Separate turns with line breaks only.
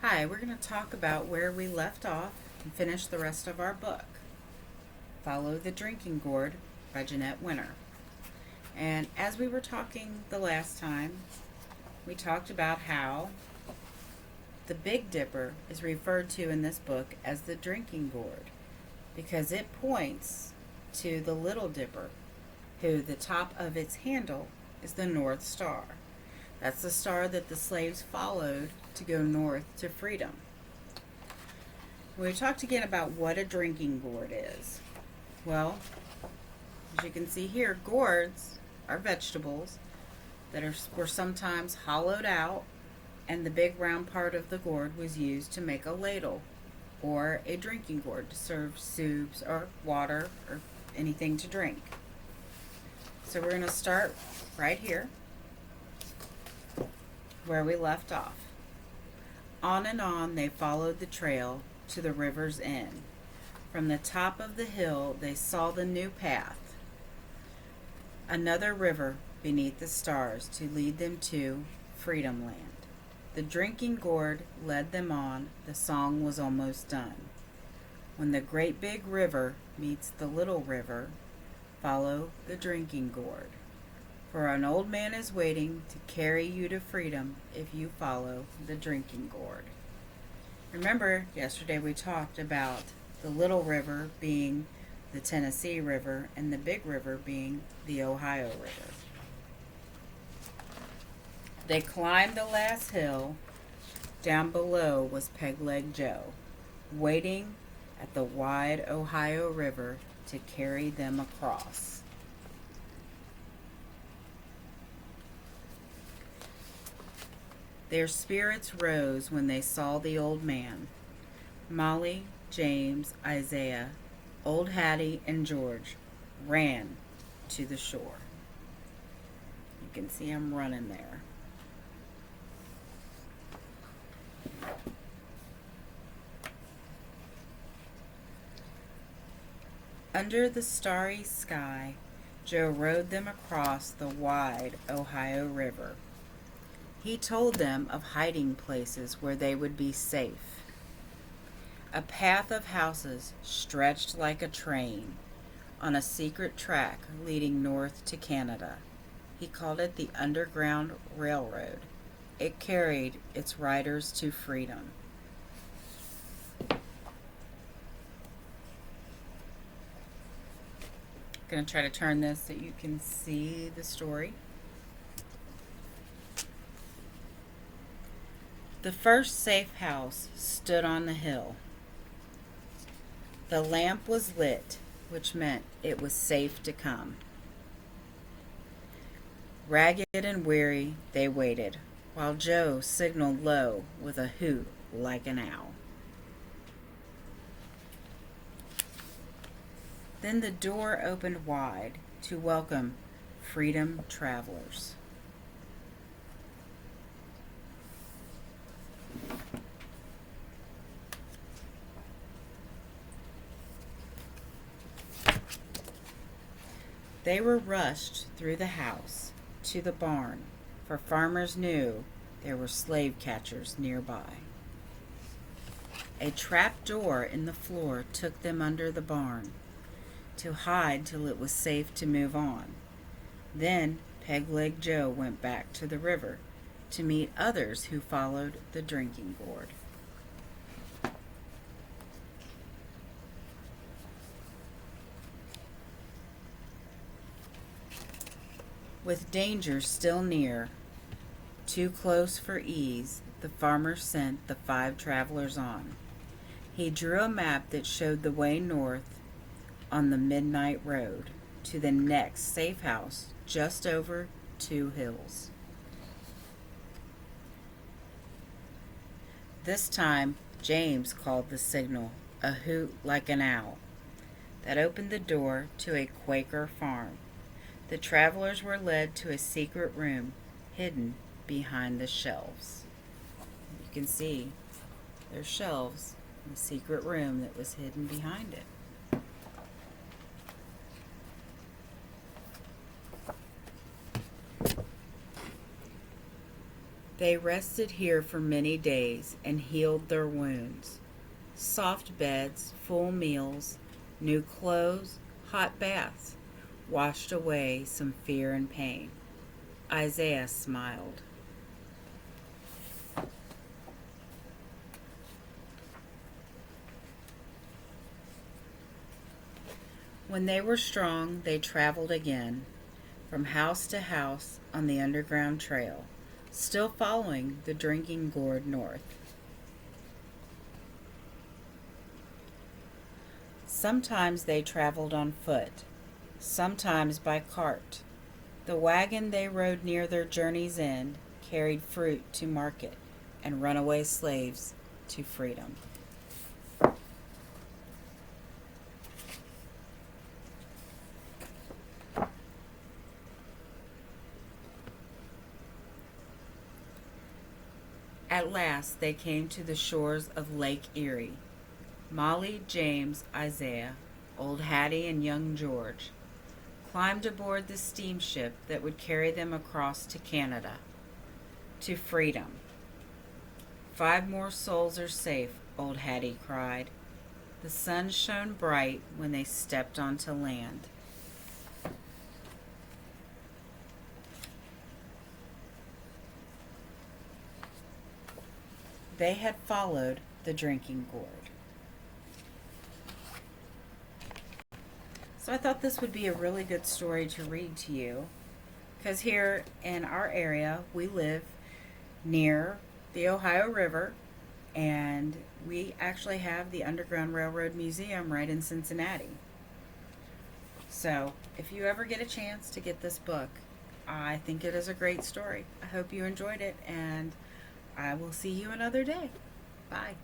Hi, we're going to talk about where we left off and finish the rest of our book. Follow the Drinking Gourd by Jeanette Winter. And as we were talking the last time, we talked about how the Big Dipper is referred to in this book as the Drinking Gourd because it points to the Little Dipper, who the top of its handle is the North Star. That's the star that the slaves followed to go north to freedom. We talked again about what a drinking gourd is. Well, as you can see here, gourds are vegetables that were sometimes hollowed out, and the big round part of the gourd was used to make a ladle or a drinking gourd to serve soups or water or anything to drink. So we're going to start right here where we left off. On and on they followed the trail to the river's end. From the top of the hill they saw the new path, another river beneath the stars to lead them to Freedom Land. The drinking gourd led them on. The song was almost done. When the great big river meets the little river, follow the drinking gourd. For an old man is waiting to carry you to freedom if you follow the drinking gourd. Remember, yesterday we talked about the little river being the Tennessee River and the big river being the Ohio River. They climbed the last hill. Down below was Peg-Leg Joe, waiting at the wide Ohio River to carry them across. Their spirits rose when they saw the old man. Molly, James, Isaiah, old Hattie, and George ran to the shore. You can see them running there. Under the starry sky, Joe rowed them across the wide Ohio River. He told them of hiding places where they would be safe. A path of houses stretched like a train on a secret track leading north to Canada. He called it the Underground Railroad. It carried its riders to freedom. I'm going to try to turn this so you can see the story. The first safe house stood on the hill. The lamp was lit, which meant it was safe to come. Ragged and weary, they waited, while Joe signaled low with a hoot like an owl. Then the door opened wide to welcome freedom travelers. They were rushed through the house to the barn, for farmers knew there were slave catchers nearby. A trap door in the floor took them under the barn to hide till it was safe to move on. Then Peg-Leg Joe went back to the river to meet others who followed the drinking gourd. With danger still near, too close for ease, the farmer sent the 5 travelers on. He drew a map that showed the way north on the midnight road to the next safe house just over 2 hills. This time, James called the signal a hoot like an owl. That opened the door to a Quaker farm. The travelers were led to a secret room hidden behind the shelves. You can see there's shelves in the secret room that was hidden behind it. They rested here for many days and healed their wounds. Soft beds, full meals, new clothes, hot baths washed away some fear and pain. Isaiah smiled. When they were strong, they traveled again, from house to house on the underground trail, still following the drinking gourd north. Sometimes they traveled on foot, sometimes by cart. The wagon they rode near their journey's end carried fruit to market and runaway slaves to freedom. At last they came to the shores of Lake Erie. Molly, James, Isaiah, old Hattie, and young George climbed aboard the steamship that would carry them across to Canada, to freedom. 5 more souls are safe, old Hattie cried. The sun shone bright when they stepped onto land. They had followed the drinking gourd. So I thought this would be a really good story to read to you, because here in our area we live near the Ohio River, and we actually have the Underground Railroad Museum right in Cincinnati. So if you ever get a chance to get this book, I think it is a great story. I hope you enjoyed it, and I will see you another day. Bye.